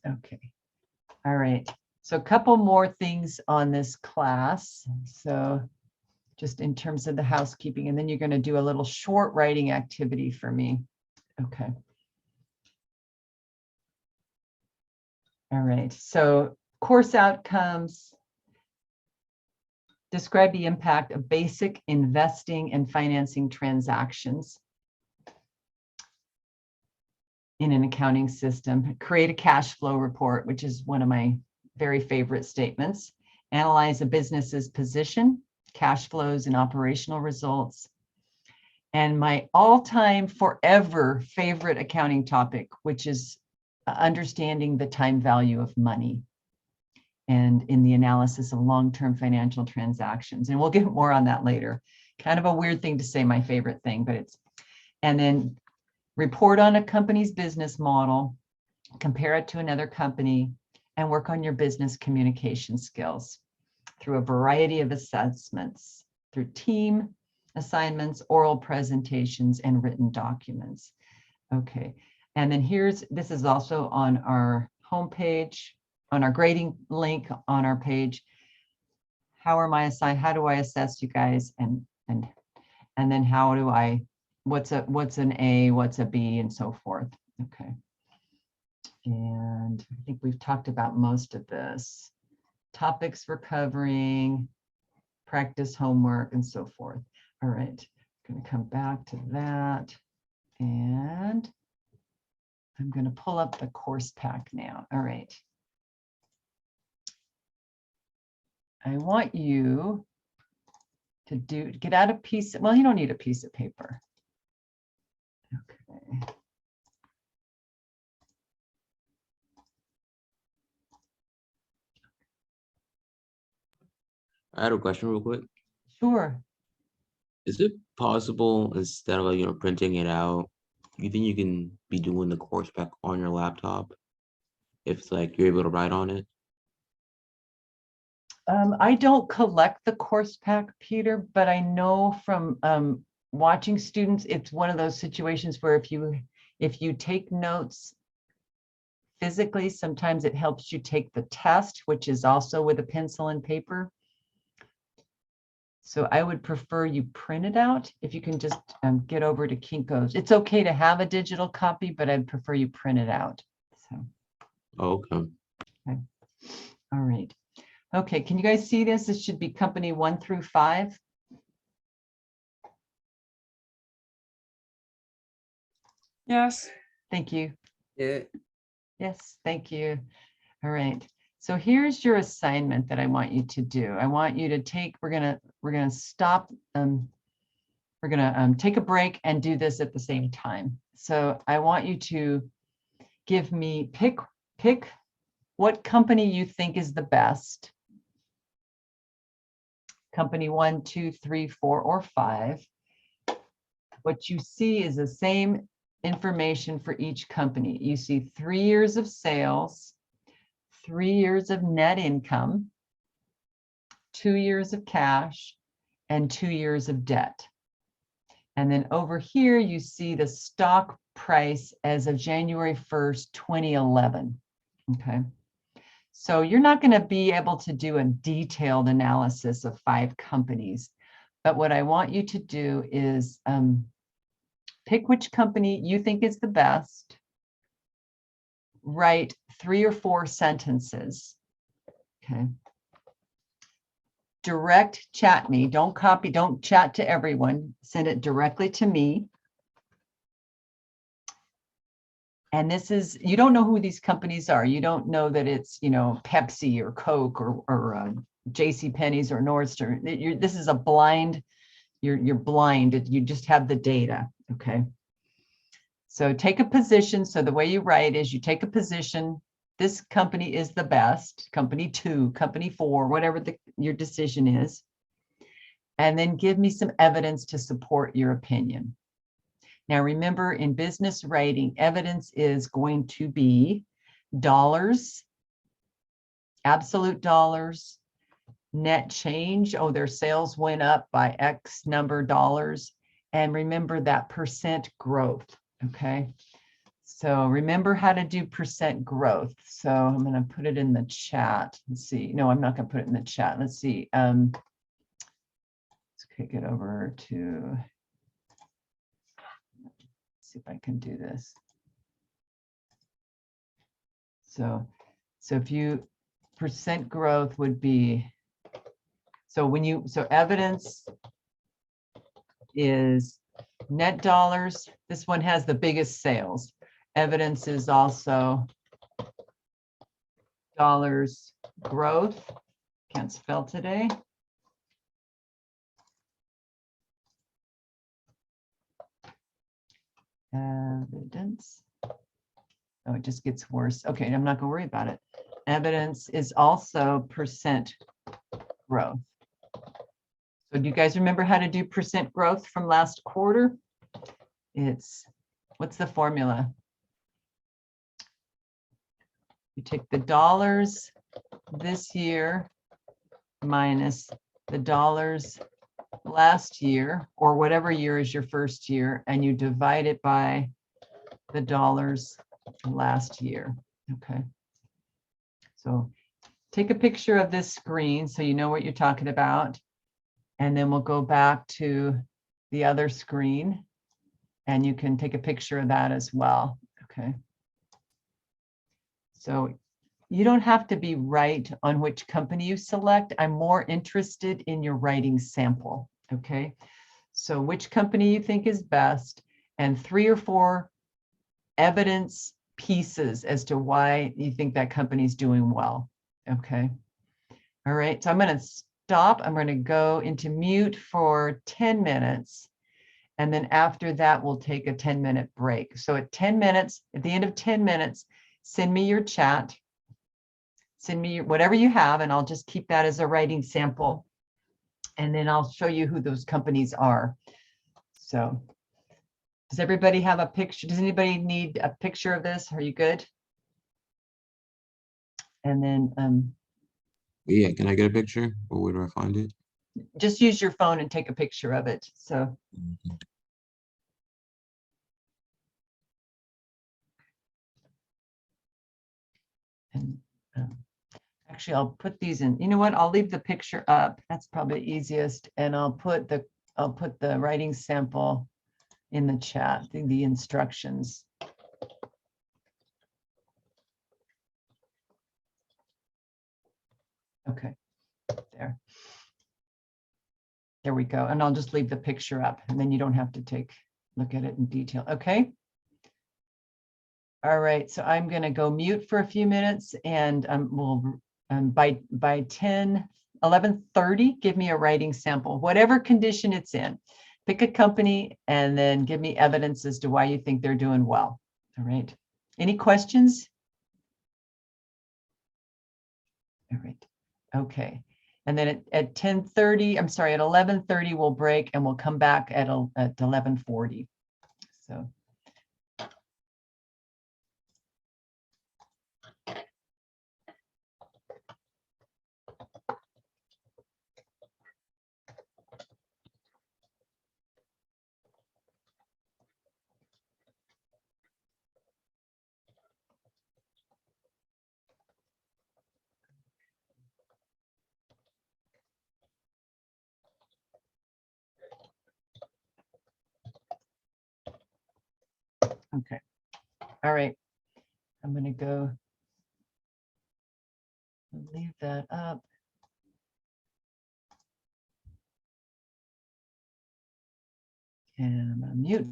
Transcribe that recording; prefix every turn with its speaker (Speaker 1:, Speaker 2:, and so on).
Speaker 1: Okay. All right. So a couple more things on this class. So just in terms of the housekeeping, and then you're going to do a little short writing activity for me. Okay. All right. So course outcomes. Describe the impact of basic investing and financing transactions in an accounting system. Create a cash flow report, which is one of my very favorite statements. Analyze a business's position, cash flows, and operational results. And my all-time forever favorite accounting topic, which is understanding the time value of money and in the analysis of long-term financial transactions. And we'll get more on that later. Kind of a weird thing to say, my favorite thing, but it's, and then report on a company's business model, compare it to another company, and work on your business communication skills through a variety of assessments, through team assignments, oral presentations, and written documents. Okay, and then this is also on our homepage, on our grading link on our page. How do I assess you guys? And then how do I, what's an A, what's a B, and so forth. Okay. And I think we've talked about most of this. Topics we're covering, practice homework, and so forth. All right, I'm going to come back to that. And I'm going to pull up the course pack now. All right. I want you to get out a piece, well, you don't need a piece of paper. Okay.
Speaker 2: I had a question real quick.
Speaker 1: Sure.
Speaker 2: Is it possible, instead of printing it out, you think you can be doing the course pack on your laptop if it's like you're able to write on it?
Speaker 1: I don't collect the course pack, Peter, but I know from watching students, it's one of those situations where if you take notes physically, sometimes it helps you take the test, which is also with a pencil and paper. So I would prefer you print it out. If you can just get over to Kinko's. It's okay to have a digital copy, but I'd prefer you print it out. So.
Speaker 2: Okay.
Speaker 1: Okay. All right. Okay, can you guys see this? This should be company 1 through 5.
Speaker 3: Yes.
Speaker 1: Thank you.
Speaker 3: Yeah.
Speaker 1: Yes, thank you. All right. So here's your assignment that I want you to do. I want you to take, we're gonna stop, we're gonna take a break and do this at the same time. So I want you to give me, pick what company you think is the best. Company 1, 2, 3, 4, or 5. What you see is the same information for each company. You see 3 years of sales, 3 years of net income, 2 years of cash, and 2 years of debt. And then over here, you see the stock price as of January 1st, 2011. Okay. So you're not going to be able to do a detailed analysis of 5 companies, but what I want you to do is pick which company you think is the best, write 3 or 4 sentences, okay? Direct chat me, don't copy, don't chat to everyone, send it directly to me. And this is, you don't know who these companies are. You don't know that it's, Pepsi or Coke or JCPenney's or Nordstrom. This is a blind, you're blind. You just have the data, okay? So take a position. So the way you write is you take a position. This company is the best, company 2, company 4, whatever your decision is. And then give me some evidence to support your opinion. Now, remember, in business writing, evidence is going to be dollars, absolute dollars, net change. Oh, their sales went up by X number of dollars. And remember that percent growth, okay? So remember how to do percent growth. So I'm going to put it in the chat. Let's see. No, I'm not going to put it in the chat. Let's see. Let's kick it over to, see if I can do this. So if you, percent growth would be, so evidence is net dollars. This one has the biggest sales. Evidence is also dollars growth. Can't spell today. Evidence. Oh, it just gets worse. Okay, I'm not going to worry about it. Evidence is also percent growth. So do you guys remember how to do percent growth from last quarter? It's, what's the formula? You take the dollars this year minus the dollars last year, or whatever year is your first year, and you divide it by the dollars last year. Okay. So take a picture of this screen so you know what you're talking about. And then we'll go back to the other screen and you can take a picture of that as well. Okay. So you don't have to be right on which company you select. I'm more interested in your writing sample. Okay. So which company you think is best, and 3 or 4 evidence pieces as to why you think that company's doing well. Okay. All right. So I'm going to stop. I'm going to go into mute for 10 minutes. And then after that, we'll take a 10-minute break. So at 10 minutes, at the end of 10 minutes, send me your chat. Send me whatever you have, and I'll just keep that as a writing sample. And then I'll show you who those companies are. So does everybody have a picture? Does anybody need a picture of this? Are you good? And then
Speaker 2: Yeah, can I get a picture? Or where do I find it?
Speaker 1: just use your phone and take a picture of it. So and actually, I'll put these in. You know what? I'll leave the picture up. That's probably easiest. And I'll put the writing sample in the chat, the instructions. Okay, there. There we go. And I'll just leave the picture up, and then you don't have to look at it in detail. Okay. All right. So I'm going to go mute for a few minutes, and we'll by 11:30, give me a writing sample, whatever condition it's in. Pick a company and then give me evidence as to why you think they're doing well. All right. Any questions? All right. Okay. And then at 10:30, I'm sorry, at 11:30, we'll break and we'll come back at 11:40. So. Okay. All right. I'm going to go leave that up. And I'm going to mute.